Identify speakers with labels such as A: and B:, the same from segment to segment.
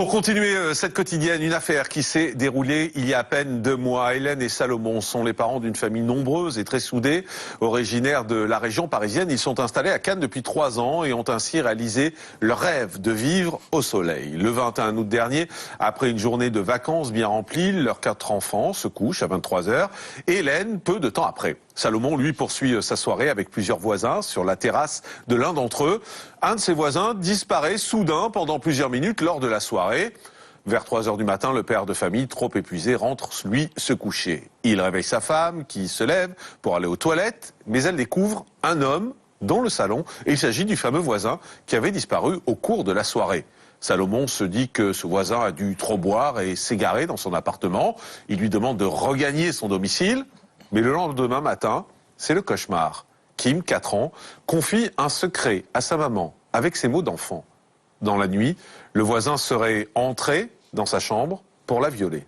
A: Pour continuer cette quotidienne, une affaire qui s'est déroulée il y a à peine 2 mois. Hélène et Salomon sont les parents d'une famille nombreuse et très soudée, originaires de la région parisienne. Ils sont installés à Cannes depuis 3 ans et ont ainsi réalisé leur rêve de vivre au soleil. Le 21 août dernier, après une journée de vacances bien remplie, leurs 4 enfants se couchent à 23 h. Hélène, peu de temps après. Salomon, lui, poursuit sa soirée avec plusieurs voisins sur la terrasse de l'un d'entre eux. Un de ses voisins disparaît soudain pendant plusieurs minutes lors de la soirée. Vers 3 h du matin, le père de famille, trop épuisé, rentre, lui, se coucher. Il réveille sa femme, qui se lève pour aller aux toilettes, mais elle découvre un homme dans le salon. Et il s'agit du fameux voisin qui avait disparu au cours de la soirée. Salomon se dit que ce voisin a dû trop boire et s'égarer dans son appartement. Il lui demande de regagner son domicile. Mais le lendemain matin, c'est le cauchemar. Kim, 4 ans, confie un secret à sa maman avec ses mots d'enfant. Dans la nuit, le voisin serait entré dans sa chambre pour la violer.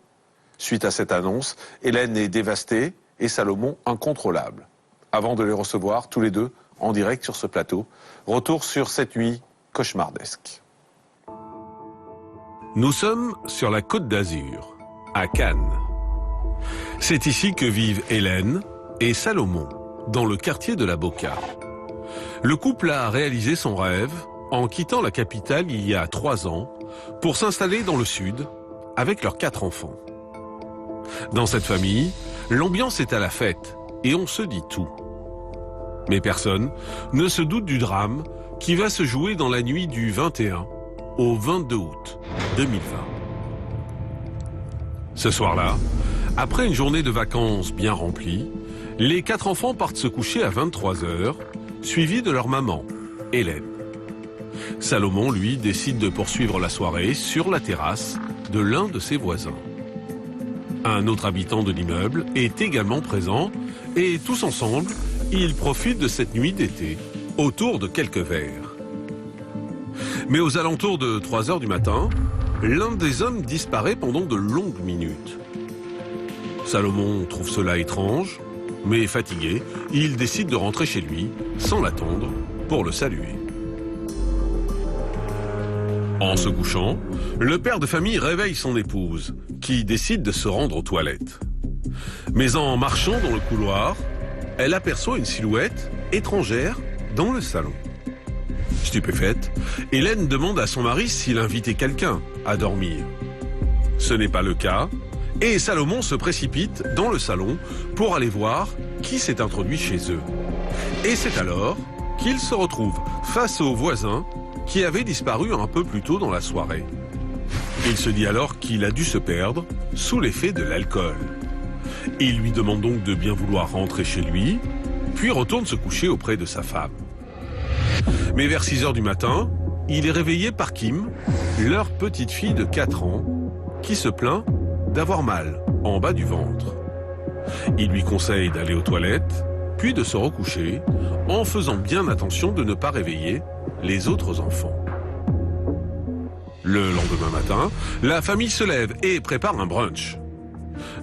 A: Suite à cette annonce, Hélène est dévastée et Salomon incontrôlable. Avant de les recevoir, tous les deux, en direct sur ce plateau, retour sur cette nuit cauchemardesque.
B: Nous sommes sur la Côte d'Azur, à Cannes. C'est ici que vivent Hélène et Salomon, dans le quartier de la Boca. Le couple a réalisé son rêve en quittant la capitale il y a 3 ans pour s'installer dans le sud avec leurs 4 enfants. Dans cette famille, l'ambiance est à la fête et on se dit tout. Mais personne ne se doute du drame qui va se jouer dans la nuit du 21 au 22 août 2020. Ce soir-là, après une journée de vacances bien remplie, les 4 enfants partent se coucher à 23 h, suivis de leur maman, Hélène. Salomon, lui, décide de poursuivre la soirée sur la terrasse de l'un de ses voisins. Un autre habitant de l'immeuble est également présent et tous ensemble, ils profitent de cette nuit d'été autour de quelques verres. Mais aux alentours de 3 h du matin, l'un des hommes disparaît pendant de longues minutes. Salomon trouve cela étrange, mais fatigué, il décide de rentrer chez lui, sans l'attendre, pour le saluer. En se couchant, le père de famille réveille son épouse, qui décide de se rendre aux toilettes. Mais en marchant dans le couloir, elle aperçoit une silhouette étrangère dans le salon. Stupéfaite, Hélène demande à son mari s'il invitait quelqu'un à dormir. Ce n'est pas le cas, et Salomon se précipite dans le salon pour aller voir qui s'est introduit chez eux. Et c'est alors qu'il se retrouve face au voisin qui avait disparu un peu plus tôt dans la soirée. Il se dit alors qu'il a dû se perdre sous l'effet de l'alcool. Il lui demande donc de bien vouloir rentrer chez lui, puis retourne se coucher auprès de sa femme. Mais vers 6 h du matin, il est réveillé par Kim, leur petite fille de 4 ans, qui se plaint d'avoir mal en bas du ventre. Il lui conseille d'aller aux toilettes, puis de se recoucher, en faisant bien attention de ne pas réveiller les autres enfants. Le lendemain matin, la famille se lève et prépare un brunch.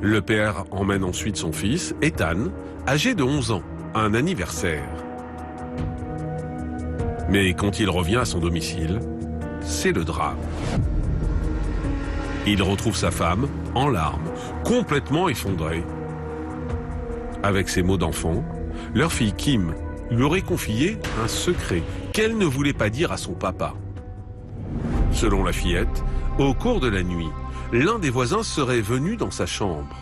B: Le père emmène ensuite son fils, Ethan, âgé de 11 ans, à un anniversaire. Mais quand il revient à son domicile, c'est le drame. Il retrouve sa femme en larmes, complètement effondrée. Avec ses mots d'enfant, leur fille Kim lui aurait confié un secret qu'elle ne voulait pas dire à son papa. Selon la fillette, au cours de la nuit, l'un des voisins serait venu dans sa chambre.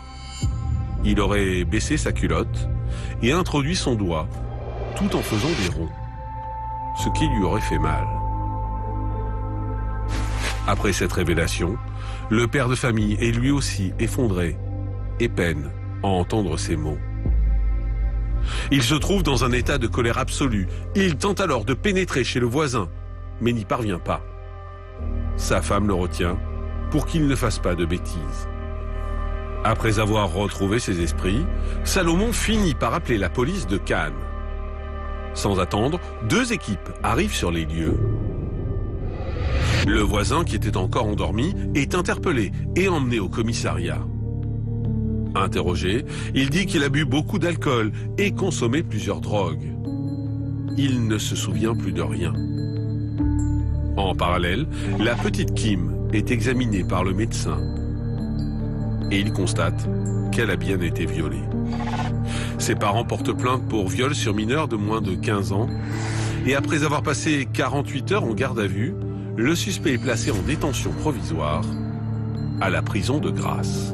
B: Il aurait baissé sa culotte et introduit son doigt, tout en faisant des ronds, ce qui lui aurait fait mal. Après cette révélation, le père de famille est lui aussi effondré et peine à entendre ces mots. Il se trouve dans un état de colère absolue. Il tente alors de pénétrer chez le voisin, mais n'y parvient pas. Sa femme le retient pour qu'il ne fasse pas de bêtises. Après avoir retrouvé ses esprits, Salomon finit par appeler la police de Cannes. Sans attendre, 2 équipes arrivent sur les lieux. Le voisin, qui était encore endormi, est interpellé et emmené au commissariat. Interrogé, il dit qu'il a bu beaucoup d'alcool et consommé plusieurs drogues. Il ne se souvient plus de rien. En parallèle, la petite Kim est examinée par le médecin et il constate qu'elle a bien été violée. Ses parents portent plainte pour viol sur mineur de moins de 15 ans et après avoir passé 48 heures en garde à vue, le suspect est placé en détention provisoire à la prison de Grasse.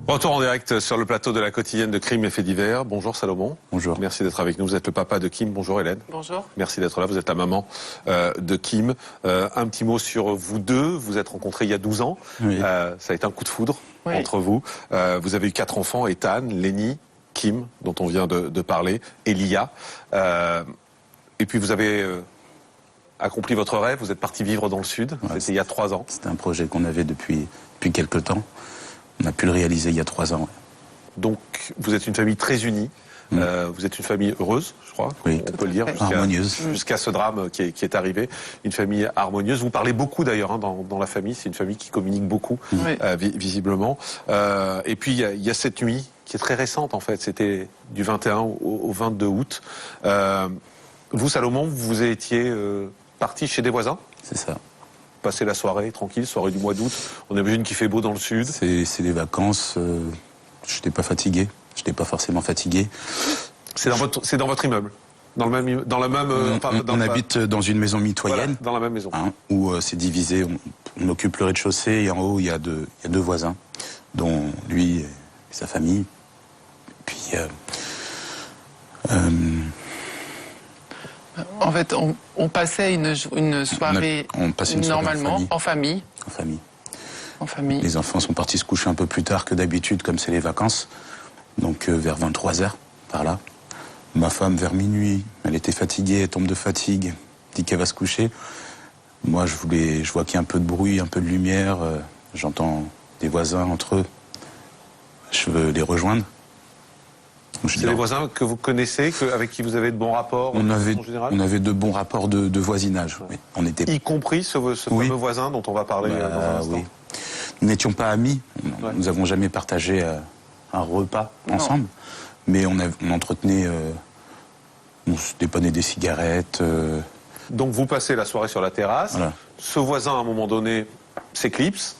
A: Retour en direct sur le plateau de la quotidienne de Crimes et Faits divers. Bonjour Salomon.
C: Bonjour.
A: Merci d'être avec nous. Vous êtes le papa de Kim. Bonjour Hélène.
D: Bonjour.
A: Merci d'être là. Vous êtes la maman de Kim. Un petit mot sur vous deux. Vous êtes rencontrés il y a 12 ans.
C: Oui.
A: Ça a été un coup de foudre entre vous. Vous avez eu 4 enfants, Ethan, Lenny, Kim, dont on vient de parler, Elia. Et puis vous avez accompli votre rêve. Vous êtes parti vivre dans le Sud. C'était il y a 3 ans.
C: C'était un projet qu'on avait depuis quelques temps. On a pu le réaliser il y a 3 ans.
A: Donc, vous êtes une famille très unie. Vous êtes une famille heureuse, je crois,
C: Oui,
A: on peut le dire,
C: harmonieuse.
A: jusqu'à ce drame qui est arrivé. Une famille harmonieuse. Vous parlez beaucoup d'ailleurs dans la famille. C'est une famille qui communique beaucoup, visiblement. Et puis, il y a cette nuit qui est très récente, en fait. C'était du 21 au 22 août. Vous, Salomon, vous étiez parti chez des voisins ?
C: C'est ça.
A: Passer la soirée tranquille, soirée du mois d'août. On imagine qu'il fait beau dans le Sud.
C: C'est des vacances. Je n'étais pas fatigué. Je n'étais pas forcément fatigué.
A: C'est dans votre immeuble, dans le même.
C: On habite dans une maison mitoyenne.
A: Voilà, dans la même maison.
C: Où c'est divisé. On occupe le rez-de-chaussée et en haut il y a deux voisins, dont lui et sa famille. Puis.
D: En fait, on passait une soirée
C: on passait une soirée
D: normalement en famille.
C: En famille. Les enfants sont partis se coucher un peu plus tard que d'habitude, comme c'est les vacances. Donc vers 23h, par là. Ma femme, vers minuit, elle était fatiguée, elle tombe de fatigue, dit qu'elle va se coucher. Moi, je vois qu'il y a un peu de bruit, un peu de lumière. J'entends des voisins entre eux. Je veux les rejoindre.
A: C'est les voisins que vous connaissez, avec qui vous avez de bons rapports
C: on avait de bons rapports de voisinage. Oui. On était...
A: Y compris ce fameux voisin dont on va parler dans un instant. Oui.
C: Nous n'étions pas amis. Nous n'avons jamais partagé un repas ensemble. Mais on entretenait... on se dépannait des cigarettes.
A: Donc vous passez la soirée sur la terrasse. Voilà. Ce voisin, à un moment donné, s'éclipse.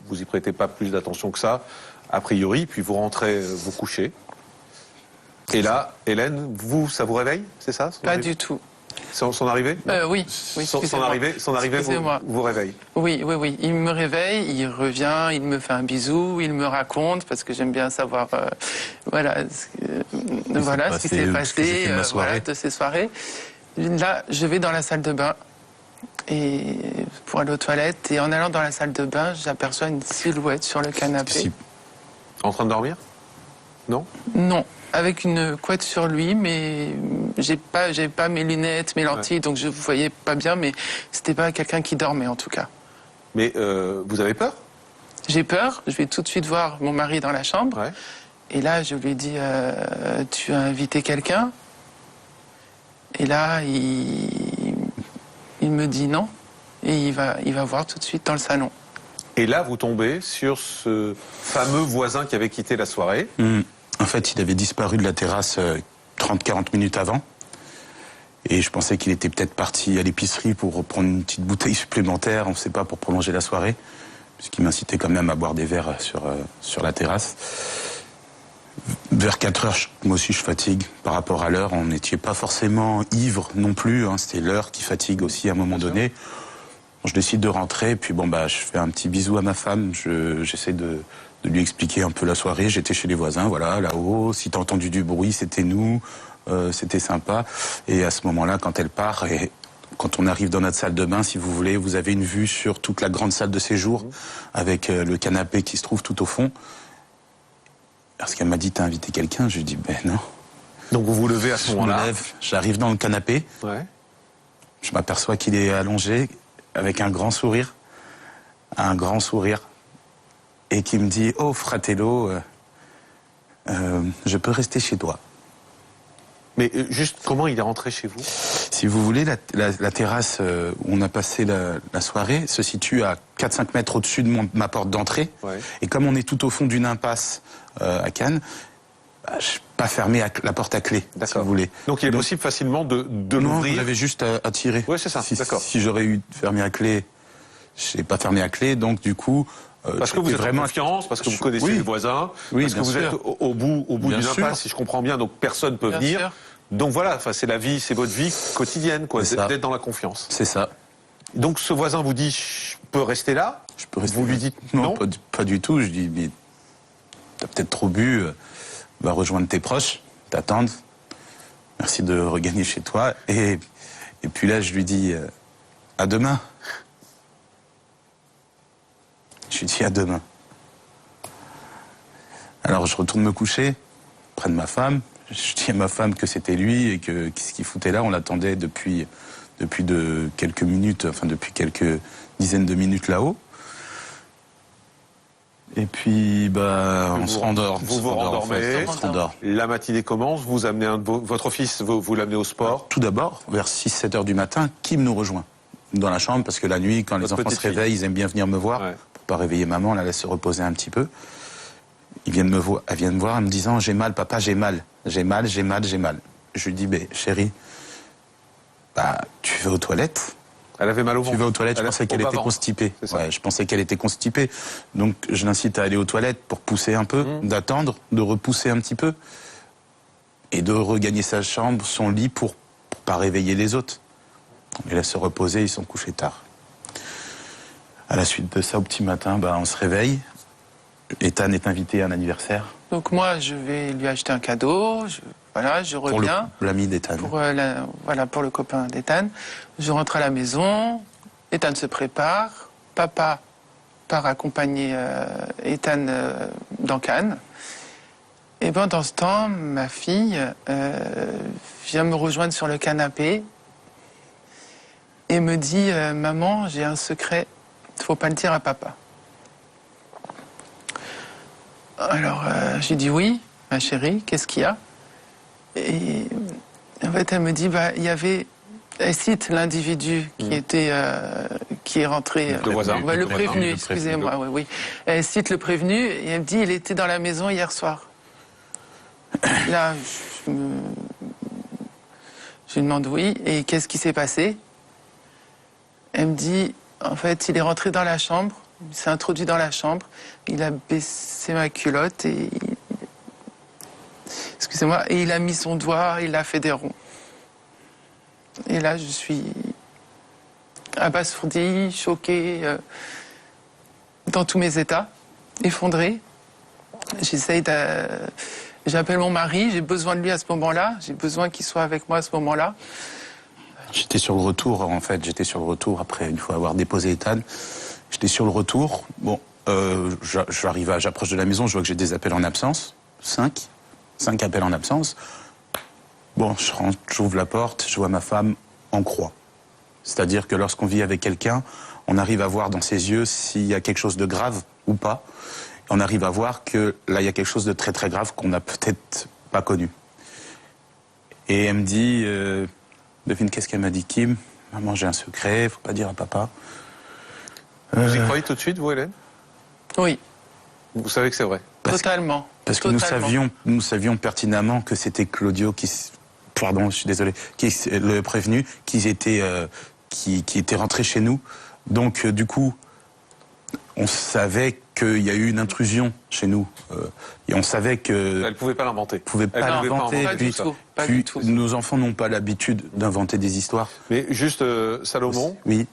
A: Vous y prêtez pas plus d'attention que ça, a priori. Puis vous rentrez vous coucher. Et là, Hélène, ça vous réveille, c'est ça?
D: Pas du tout.
A: Son arrivée?
D: Oui.
A: Son arrivée vous réveille?
D: Oui. Il me réveille, il revient, il me fait un bisou, il me raconte, parce que j'aime bien savoir ce qui s'est passé de ces soirées. Là, je vais dans la salle de bain et pour aller aux toilettes. Et en allant dans la salle de bain, j'aperçois une silhouette sur le canapé.
A: En train de dormir? Non?
D: Non. Avec une couette sur lui, mais j'ai pas mes lunettes, mes lentilles, donc je ne voyais pas bien, mais c'était pas quelqu'un qui dormait en tout cas.
A: Mais vous avez peur?
D: J'ai peur, je vais tout de suite voir mon mari dans la chambre, et là je lui dis tu as invité quelqu'un? Et là il me dit non, et il va voir tout de suite dans le salon.
A: Et là vous tombez sur ce fameux voisin qui avait quitté la soirée.
C: En fait, il avait disparu de la terrasse 30-40 minutes avant. Et je pensais qu'il était peut-être parti à l'épicerie pour reprendre une petite bouteille supplémentaire, on ne sait pas, pour prolonger la soirée. Puisqu'il m'incitait quand même à boire des verres sur la terrasse. Vers 4 heures, moi aussi je fatigue par rapport à l'heure. On n'était pas forcément ivre non plus. C'était l'heure qui fatigue aussi à un moment donné. Je décide de rentrer, puis je fais un petit bisou à ma femme. J'essaie de lui expliquer un peu la soirée. J'étais chez les voisins, voilà, là-haut. Si t'as entendu du bruit, c'était nous. C'était sympa. Et à ce moment-là, quand elle part, et quand on arrive dans notre salle de bain, si vous voulez, vous avez une vue sur toute la grande salle de séjour, avec le canapé qui se trouve tout au fond. Parce qu'elle m'a dit, t'as invité quelqu'un? Je lui dis, ben non.
A: Donc vous vous levez à ce moment-là?
C: J'arrive dans le canapé. Je m'aperçois qu'il est allongé, avec un grand sourire. Et qui me dit, oh Fratello, je peux rester chez toi.
A: Mais juste, comment il est rentré chez vous?
C: Si vous voulez, la terrasse où on a passé la soirée se situe à 4-5 mètres au-dessus de ma porte d'entrée. Et comme on est tout au fond d'une impasse à Cannes, je n'ai pas fermé la porte à clé, si vous voulez.
A: Donc il est possible facilement de l'ouvrir?
C: Non, j'avais juste à tirer.
A: Oui, c'est ça, d'accord.
C: Si j'aurais eu fermé à clé... Je n'ai pas fermé à clé, donc du coup...
A: parce que vous êtes vraiment en confiance, parce que vous connaissez les voisins, parce que vous êtes au bout d'une impasse, si je comprends bien, donc personne ne peut venir. Sûr. Donc voilà, c'est la vie, c'est votre vie quotidienne, quoi, d'être dans la confiance.
C: C'est ça.
A: Donc ce voisin vous dit, je peux rester là?
C: Je peux rester.
A: Vous lui dites non?
C: Pas du tout. Je dis, mais t'as peut-être trop bu, va rejoindre tes proches, t'attendent. Merci de regagner chez toi. Et puis là, je lui dis, à demain. Je lui dis, à demain. Alors je retourne me coucher, près de ma femme. Je dis à ma femme que c'était lui et que qu'est-ce qu'il foutait là. On l'attendait depuis quelques minutes, enfin depuis quelques dizaines de minutes là-haut. Et puis, on se rendort.
A: Vous vous rendormez. La matinée commence. Vous amenez votre fils, vous l'amenez au sport.
C: Tout d'abord, vers 6-7 heures du matin, Kim nous rejoint dans la chambre parce que la nuit, quand les enfants se réveillent, ils aiment bien venir me voir pour pas réveiller maman, la laisse se reposer un petit peu. Elle vient me voir en me disant, j'ai mal, papa, j'ai mal. J'ai mal. Je lui dis, chérie, tu vas aux toilettes.
A: Elle avait mal au ventre.
C: Tu vas aux toilettes, je pensais qu'elle était constipée. Ouais, je pensais qu'elle était constipée. Donc je l'incite à aller aux toilettes pour pousser un peu, d'attendre, de repousser un petit peu. Et de regagner sa chambre, son lit pour pas réveiller les autres. On les laisse se reposer, ils sont couchés tard. À la suite de ça, au petit matin, on se réveille. Ethan est invité à un anniversaire.
D: Donc moi, je vais lui acheter un cadeau. Je reviens.
C: Pour l'ami d'Ethan.
D: Pour le copain d'Ethan. Je rentre à la maison. Ethan se prépare. Papa part accompagner Ethan dans Cannes. Et pendant ce temps, ma fille vient me rejoindre sur le canapé et me dit maman, j'ai un secret. Faut pas le dire à papa. Alors, j'ai dit oui, ma chérie, qu'est-ce qu'il y a? Et en fait, elle me dit, elle cite l'individu qui est rentré.
A: Le voisin.
D: Le prévenu, excusez-moi, oui. Elle cite le prévenu et elle me dit, il était dans la maison hier soir. Là, je lui demande oui, et qu'est-ce qui s'est passé? Elle me dit, en fait, il est rentré dans la chambre. Il s'est introduit dans la chambre, il a baissé ma culotte et excusez-moi, et il a mis son doigt, il a fait des ronds. Et là, je suis abasourdie, choquée, dans tous mes états, effondrée. J'appelle mon mari, j'ai besoin de lui à ce moment-là, j'ai besoin qu'il soit avec moi à ce moment-là.
C: J'étais sur le retour, en fait, après, une fois avoir déposé Ethan. J'étais sur le retour. Bon, j'approche de la maison, je vois que j'ai des appels en absence. 5 appels en absence. Bon, je rentre, j'ouvre la porte, je vois ma femme en croix. C'est-à-dire que lorsqu'on vit avec quelqu'un, on arrive à voir dans ses yeux s'il y a quelque chose de grave ou pas. On arrive à voir que là, il y a quelque chose de très très grave qu'on n'a peut-être pas connu. Et elle me dit, devine qu'est-ce qu'elle m'a dit, Kim? Maman, j'ai un secret, faut pas dire à papa.
A: Vous y croyez tout de suite, vous, Hélène?
D: Oui.
A: Vous savez que c'est vrai?
D: Totalement.
C: Parce que nous savions pertinemment que c'était Claudio pardon, je suis désolé, le prévenu, qui était rentré chez nous. Donc, du coup, on savait qu'il y a eu une intrusion chez nous. Et on savait que...
A: Elle ne pouvait pas l'inventer.
D: Pas du tout.
C: Nos enfants n'ont pas l'habitude d'inventer des histoires.
A: Mais juste, Salomon,
C: oui.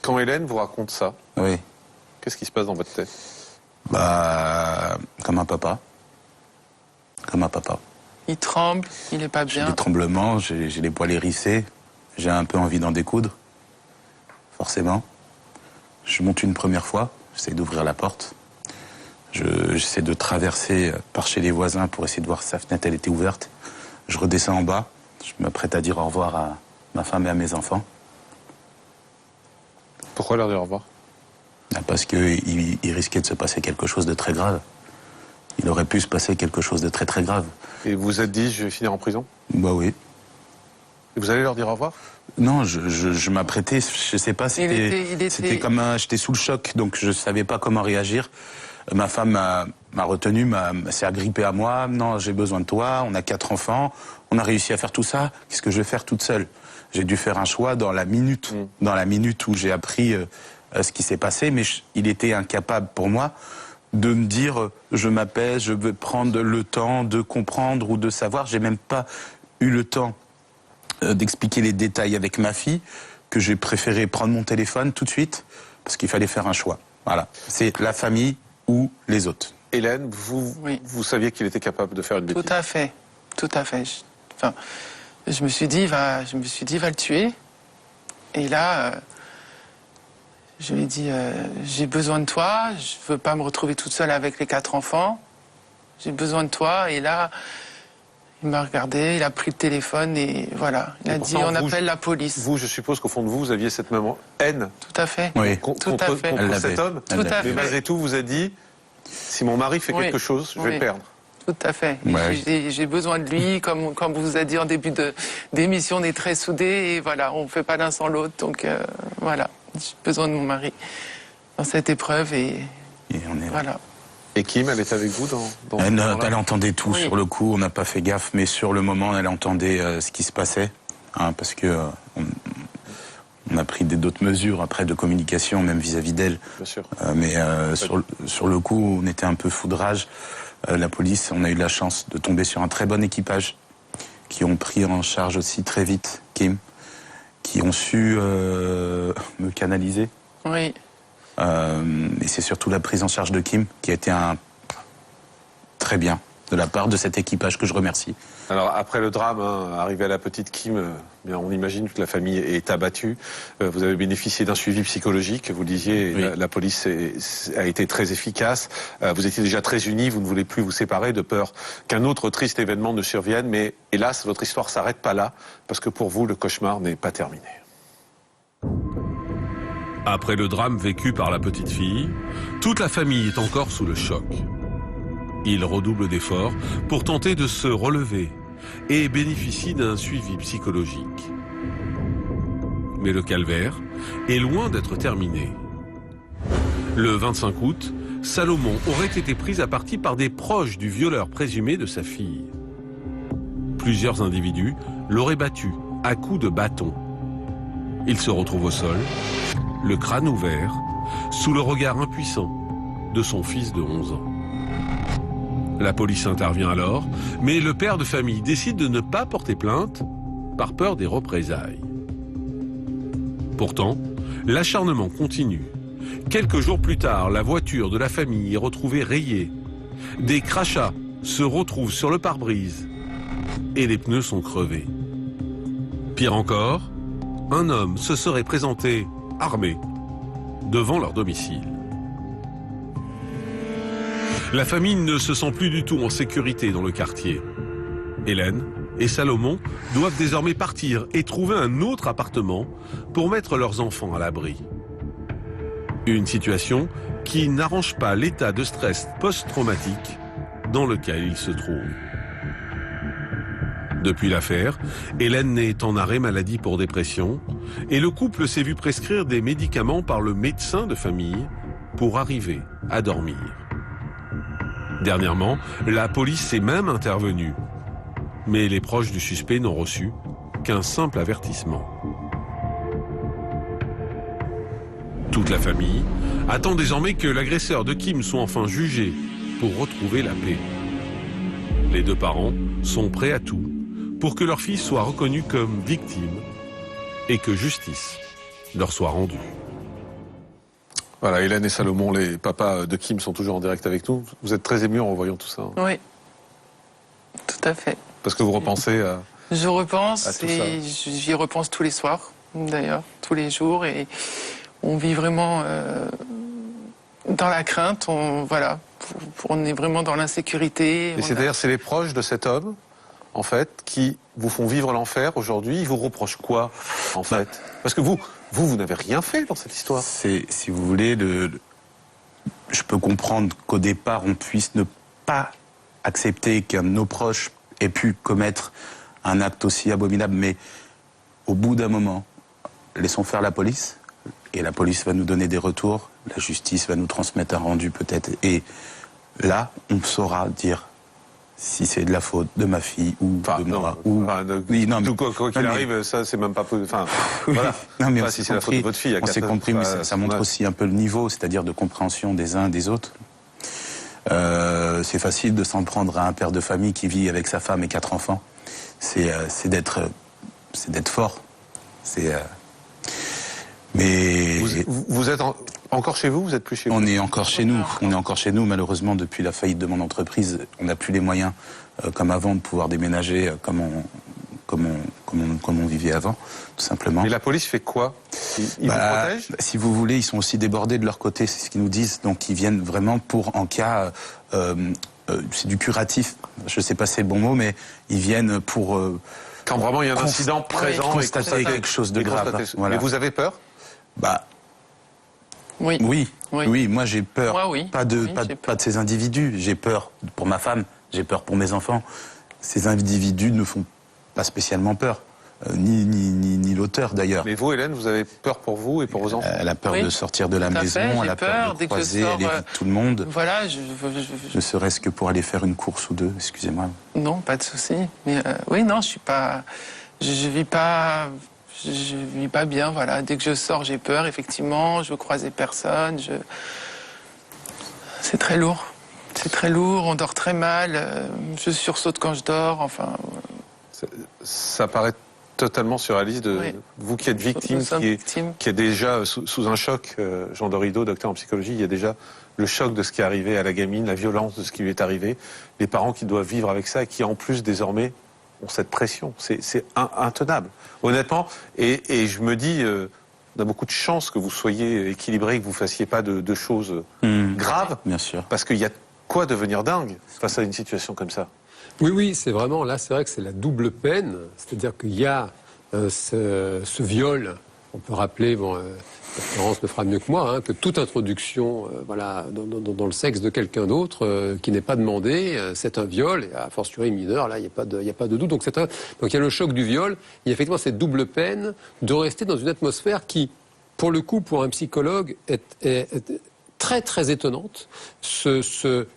A: Quand Hélène vous raconte ça,
C: oui.
A: Qu'est-ce qui se passe dans votre tête?
C: Comme un papa.
D: Il tremble, il n'est pas bien.
C: J'ai des tremblements, j'ai les poils hérissés, j'ai un peu envie d'en découdre, forcément. Je monte une première fois, j'essaie d'ouvrir la porte. J'essaie de traverser par chez les voisins pour essayer de voir si sa fenêtre elle était ouverte. Je redescends en bas, je m'apprête à dire au revoir à ma femme et à mes enfants.
A: Pourquoi leur dire au revoir?
C: Parce qu'il risquait de se passer quelque chose de très grave. Il aurait pu se passer quelque chose de très très grave.
A: Et vous vous êtes dit, je vais finir en prison?
C: Oui.
A: Et vous allez leur dire au revoir?
C: Non, je m'apprêtais, je sais pas, c'était comme j'étais sous le choc, donc je savais pas comment réagir. Ma femme m'a retenu, s'est agrippée à moi. Non, j'ai besoin de toi, on a 4 enfants, on a réussi à faire tout ça, qu'est-ce que je vais faire toute seule? J'ai dû faire un choix dans la minute où j'ai appris ce qui s'est passé, mais il était incapable pour moi de me dire je m'apaise, je veux prendre le temps de comprendre ou de savoir. J'ai même pas eu le temps d'expliquer les détails avec ma fille, que j'ai préféré prendre mon téléphone tout de suite parce qu'il fallait faire un choix. Voilà, c'est la famille ou les autres.
A: Hélène, vous saviez qu'il était capable de faire une bêtise?
D: Tout à fait, tout à fait. Je me suis dit, il va le tuer. Et là, je lui ai dit, j'ai besoin de toi, je veux pas me retrouver toute seule avec les 4 enfants. J'ai besoin de toi. Et là, il m'a regardé, il a pris le téléphone et voilà. Il a dit, on appelle la police.
A: Vous, je suppose qu'au fond de vous, vous aviez cette même haine.
D: Tout à fait.
C: Oui.
D: Tout à fait.
A: Contre cet homme.
D: Tout à fait.
A: Mais malgré tout, vous a dit, si mon mari fait quelque chose, je vais le perdre.
D: Tout à fait.
C: Ouais.
D: J'ai besoin de lui, comme on vous a dit en début d'émission, on est très soudés et voilà, on ne fait pas l'un sans l'autre. Donc voilà, j'ai besoin de mon mari dans cette épreuve et
C: on est...
D: voilà.
A: Et Kim, elle est avec vous dans
C: elle entendait tout sur le coup, on n'a pas fait gaffe, mais sur le moment, elle entendait ce qui se passait, parce que on a pris d'autres mesures après de communication, même vis-à-vis d'elle.
A: Bien sûr.
C: Mais sur le coup, on était un peu foudrage. La police, on a eu la chance de tomber sur un très bon équipage qui ont pris en charge aussi très vite Kim, qui ont su me canaliser.
D: Oui.
C: Et c'est surtout la prise en charge de Kim qui a été très bien de la part de cet équipage que je remercie.
A: Alors après le drame, arrivé à la petite Kim, bien, on imagine que la famille est abattue. Vous avez bénéficié d'un suivi psychologique, vous le disiez,
C: oui.
A: la police a été très efficace. Vous étiez déjà très unis, vous ne voulez plus vous séparer de peur qu'un autre triste événement ne survienne. Mais hélas, votre histoire s'arrête pas là, parce que pour vous, le cauchemar n'est pas terminé.
B: Après le drame vécu par la petite fille, toute la famille est encore sous le choc. Ils redoublent d'efforts pour tenter de se relever et bénéficient d'un suivi psychologique. Mais le calvaire est loin d'être terminé. Le 25 août, Salomon aurait été pris à partie par des proches du violeur présumé de sa fille. Plusieurs individus l'auraient battu à coups de bâton. Il se retrouve au sol, le crâne ouvert, sous le regard impuissant de son fils de 11 ans. La police intervient alors, mais le père de famille décide de ne pas porter plainte par peur des représailles. Pourtant, l'acharnement continue. Quelques jours plus tard, la voiture de la famille est retrouvée rayée. Des crachats se retrouvent sur le pare-brise et les pneus sont crevés. Pire encore, un homme se serait présenté armé devant leur domicile. La famille ne se sent plus du tout en sécurité dans le quartier. Hélène et Salomon doivent désormais partir et trouver un autre appartement pour mettre leurs enfants à l'abri. Une situation qui n'arrange pas l'état de stress post-traumatique dans lequel ils se trouvent. Depuis l'affaire, Hélène est en arrêt maladie pour dépression et le couple s'est vu prescrire des médicaments par le médecin de famille pour arriver à dormir. Dernièrement, la police est même intervenue. Mais les proches du suspect n'ont reçu qu'un simple avertissement. Toute la famille attend désormais que l'agresseur de Kim soit enfin jugé pour retrouver la paix. Les deux parents sont prêts à tout pour que leur fille soit reconnue comme victime et que justice leur soit rendue.
A: Voilà, Hélène et Salomon, les papas de Kim, sont toujours en direct avec nous. Vous êtes très émus en revoyant tout ça.
D: Oui, tout à fait.
A: Parce que vous repensez à...
D: Je repense
A: à tout
D: et j'y repense tous les soirs, d'ailleurs, tous les jours. Et on vit vraiment dans la crainte, on est vraiment dans l'insécurité.
A: Et c'est-à-dire, c'est les proches de cet homme, en fait, qui vous font vivre l'enfer aujourd'hui. Ils vous reprochent quoi, en fait? Parce que vous n'avez rien fait dans cette histoire.
C: Si vous voulez, je peux comprendre qu'au départ, on puisse ne pas accepter qu'un de nos proches ait pu commettre un acte aussi abominable, mais au bout d'un moment, laissons faire la police, et la police va nous donner des retours, la justice va nous transmettre un rendu peut-être, et là, on saura dire si c'est de la faute de ma fille ou de moi.
A: Quoi qu'il arrive, ça c'est même pas... Enfin, voilà.
C: Non, mais
A: si c'est la faute de votre fille.
C: On s'est compris, mais ça montre aussi un peu le niveau, c'est-à-dire de compréhension des uns des autres. C'est facile de s'en prendre à un père de famille qui vit avec sa femme et 4 enfants. C'est d'être fort. Mais
A: vous êtes encore chez vous? Vous êtes plus chez vous?
C: On est encore chez nous. On est encore chez nous. Malheureusement, depuis la faillite de mon entreprise, on n'a plus les moyens, comme avant, de pouvoir déménager comme on vivait avant, tout simplement.
A: Mais la police fait quoi? Ils vous protègent?
C: Si vous voulez, ils sont aussi débordés de leur côté, c'est ce qu'ils nous disent. Donc ils viennent vraiment pour, en cas, c'est du curatif. Je ne sais pas si c'est le bon mot, mais ils viennent pour...
A: quand vraiment il y a un incident présent,
C: constater quelque chose de grave.
A: Voilà. Mais vous avez peur?
C: Oui, moi j'ai peur.
D: Moi, oui.
C: Pas de ces individus. J'ai peur pour ma femme, j'ai peur pour mes enfants. Ces individus ne font pas spécialement peur. Ni l'auteur d'ailleurs.
A: Mais vous, Hélène, vous avez peur pour vous et pour vos enfants?
C: Elle a peur de sortir de la maison, elle a peur de croiser, elle évite tout le monde.
D: Voilà,
C: ne serait-ce que pour aller faire une course ou deux, excusez-moi.
D: Non, pas de souci. Mais oui, non, je suis pas... Je vis pas bien, voilà. Dès que je sors, j'ai peur, effectivement. Je veux croiser personne. C'est très lourd. C'est très lourd, on dort très mal. Je sursaute quand je dors, enfin...
A: Ça paraît totalement surréaliste de vous qui êtes victime, qui est déjà sous un choc. Jean Dorido, docteur en psychologie, il y a déjà le choc de ce qui est arrivé à la gamine, la violence de ce qui lui est arrivé, les parents qui doivent vivre avec ça et qui en plus désormais ont cette pression. C'est intenable, honnêtement. Et je me dis, on a beaucoup de chance que vous soyez équilibré, que vous fassiez pas de choses graves.
C: Bien sûr.
A: Parce qu'il y a quoi devenir dingue face à une situation comme ça?
E: Oui, c'est vraiment, là, c'est vrai que c'est la double peine. C'est-à-dire qu'il y a ce viol. On peut rappeler, Florence le fera mieux que moi, que toute introduction dans le sexe de quelqu'un d'autre qui n'est pas demandé, c'est un viol, et a fortiori mineur, là, il n'y a pas de doute. Donc il y a le choc du viol, il y a effectivement cette double peine de rester dans une atmosphère qui, pour le coup, pour un psychologue, est très, très étonnante. Ce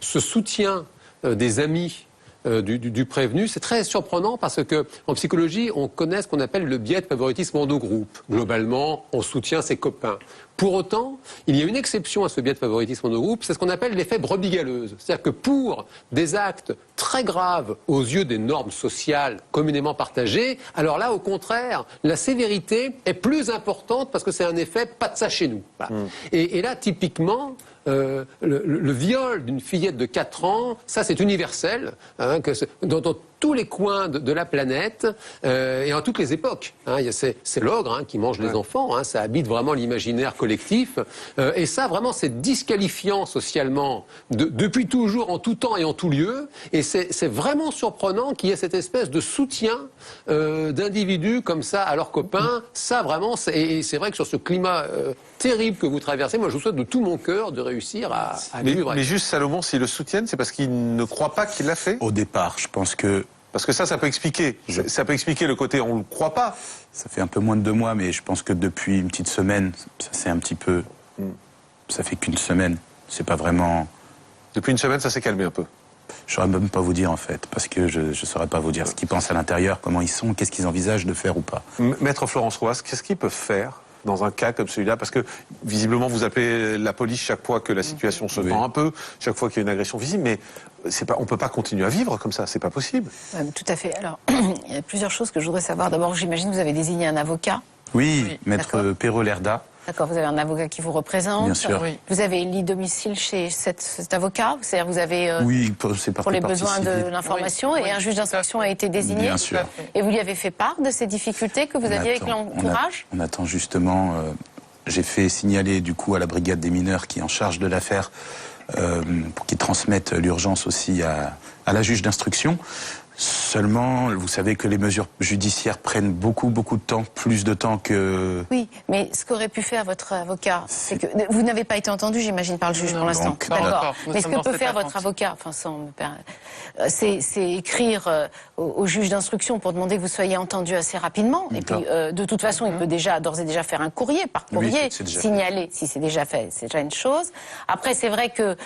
E: soutien des amis du prévenu, c'est très surprenant parce que en psychologie, on connaît ce qu'on appelle le biais de favoritisme en 2 groupes. Globalement, on soutient ses copains. Pour autant, il y a une exception à ce biais de favoritisme en 2 groupes, c'est ce qu'on appelle l'effet brebis galeuse. C'est-à-dire que pour des actes très graves aux yeux des normes sociales communément partagées, alors là, au contraire, la sévérité est plus importante parce que c'est un effet pas de ça chez nous. Voilà. Et là, typiquement, le viol d'une fillette de 4 ans, ça c'est universel, dans tous les coins de la planète et en toutes les époques. C'est l'ogre qui mange les enfants, ça habite vraiment l'imaginaire collectif. Et ça, vraiment, c'est disqualifiant socialement depuis toujours, en tout temps et en tout lieu. Et c'est vraiment surprenant qu'il y ait cette espèce de soutien d'individus comme ça à leurs copains. Ça, vraiment, et c'est vrai que sur ce climat terrible que vous traversez, moi, je vous souhaite de tout mon cœur de réussir à vivre.
A: Mais juste, Salomon, s'ils le soutiennent, c'est parce qu'ils ne croient pas qu'il l'a fait?
C: Au départ, je pense que...
A: Parce que ça peut expliquer. Ça peut expliquer le côté on ne le croit pas.
C: Ça fait un peu moins de 2 mois, mais je pense que depuis une petite semaine, ça c'est un petit peu... Ça fait qu'une semaine. C'est pas vraiment...
A: Depuis une semaine, ça s'est calmé un peu.
C: Je saurais même pas vous dire en fait, parce que je saurais pas vous dire ce qu'ils pensent à l'intérieur, comment ils sont, qu'est-ce qu'ils envisagent de faire ou pas.
A: Maître Florence Roas, qu'est-ce qu'ils peuvent faire dans un cas comme celui-là? Parce que, visiblement, vous appelez la police chaque fois que la situation se tend un peu, chaque fois qu'il y a une agression visible, mais on ne peut pas continuer à vivre comme ça, c'est pas possible.
F: Tout à fait. Alors, il y a plusieurs choses que je voudrais savoir. D'abord, j'imagine que vous avez désigné un avocat.
C: Oui, Maître Perrault-Lerda.
F: D'accord, vous avez un avocat qui vous représente.
C: Bien sûr.
F: Vous avez lit domicile chez cet avocat. C'est-à-dire vous avez
C: c'est
F: pour les besoins de l'information et un juge d'instruction a été désigné.
C: Bien sûr.
F: Et vous lui avez fait part de ces difficultés que vous aviez avec l'entourage?
C: On attend justement. J'ai fait signaler du coup à la brigade des mineurs qui est en charge de l'affaire pour qu'ils transmettent l'urgence aussi à la juge d'instruction. Seulement, vous savez que les mesures judiciaires prennent beaucoup de temps, plus de temps que...
F: Oui, mais ce qu'aurait pu faire votre avocat, c'est que vous n'avez pas été entendu, j'imagine, par le juge pour l'instant. D'accord. Mais ce que peut faire votre avocat, enfin, c'est écrire au juge d'instruction pour demander que vous soyez entendu assez rapidement. Et puis, de toute façon, il peut d'ores et déjà faire un courrier, par courrier, signaler si c'est déjà fait. C'est déjà une chose. Après, c'est vrai que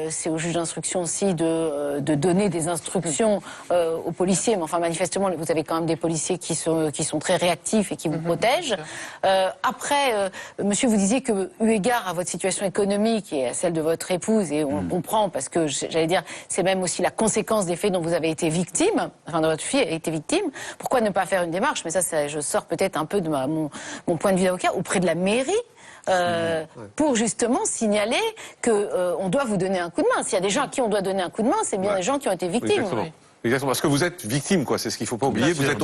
F: c'est au juge d'instruction aussi de donner des instructions aux policiers, mais enfin manifestement vous avez quand même des policiers qui sont très réactifs et qui vous protègent. Après, monsieur, vous disiez que eu égard à votre situation économique et à celle de votre épouse, et on comprend parce que j'allais dire c'est même aussi la conséquence des faits dont vous avez été victime, enfin dont votre fille a été victime. Pourquoi ne pas faire une démarche? Mais ça je sors peut-être un peu de mon point de vue d'avocat auprès de la mairie. Pour justement signaler que on doit vous donner un coup de main. S'il y a des gens à qui on doit donner un coup de main, c'est bien des gens qui ont été victimes.
A: Exactement. Exactement, parce que vous êtes victime, quoi. C'est ce qu'il ne faut pas oublier. Vous êtes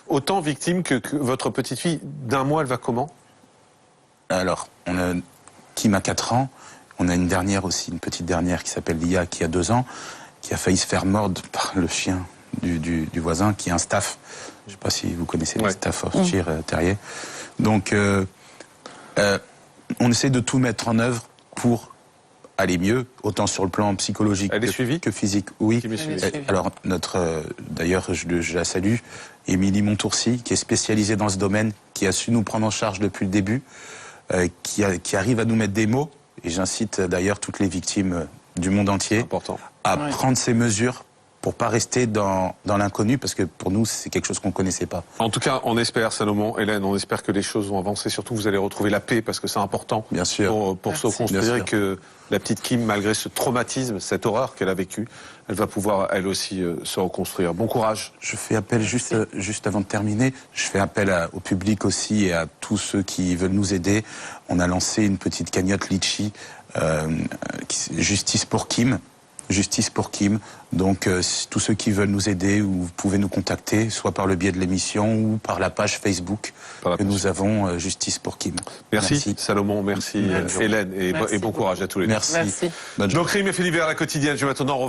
A: autant victime que votre petite fille. D'un mois, elle va comment?
C: Alors, on a Kim a 4 ans. On a une dernière aussi, une petite dernière qui s'appelle Lia, qui a 2 ans, qui a failli se faire mordre par le chien du voisin, qui est un staff. Je ne sais pas si vous connaissez le Staffordshire Terrier. Donc, on essaie de tout mettre en œuvre pour aller mieux, autant sur le plan psychologique que physique. Oui. Alors, d'ailleurs, je la salue, Émilie Montourcy, qui est spécialisée dans ce domaine, qui a su nous prendre en charge depuis le début, qui arrive à nous mettre des mots, et j'incite d'ailleurs toutes les victimes du monde entier à prendre ces mesures pour pas rester dans l'inconnu, parce que pour nous, c'est quelque chose qu'on connaissait pas.
A: En tout cas, on espère, Salomon, Hélène, on espère que les choses vont avancer. Surtout, vous allez retrouver la paix, parce que c'est important pour se reconstruire, et que la petite Kim, malgré ce traumatisme, cette horreur qu'elle a vécue, elle va pouvoir, elle aussi, se reconstruire. Bon courage.
C: Je fais appel, juste avant de terminer, je fais appel au public aussi et à tous ceux qui veulent nous aider. On a lancé une petite cagnotte Litchi, Justice pour Kim. Justice pour Kim. Donc, tous ceux qui veulent nous aider, vous pouvez nous contacter, soit par le biais de l'émission ou par la page Facebook que nous avons, Justice pour Kim.
A: Merci. Salomon, merci Hélène, et bon courage à tous les deux.
C: Merci.
A: Nos crimes et faits divers à la quotidienne. Je vais maintenant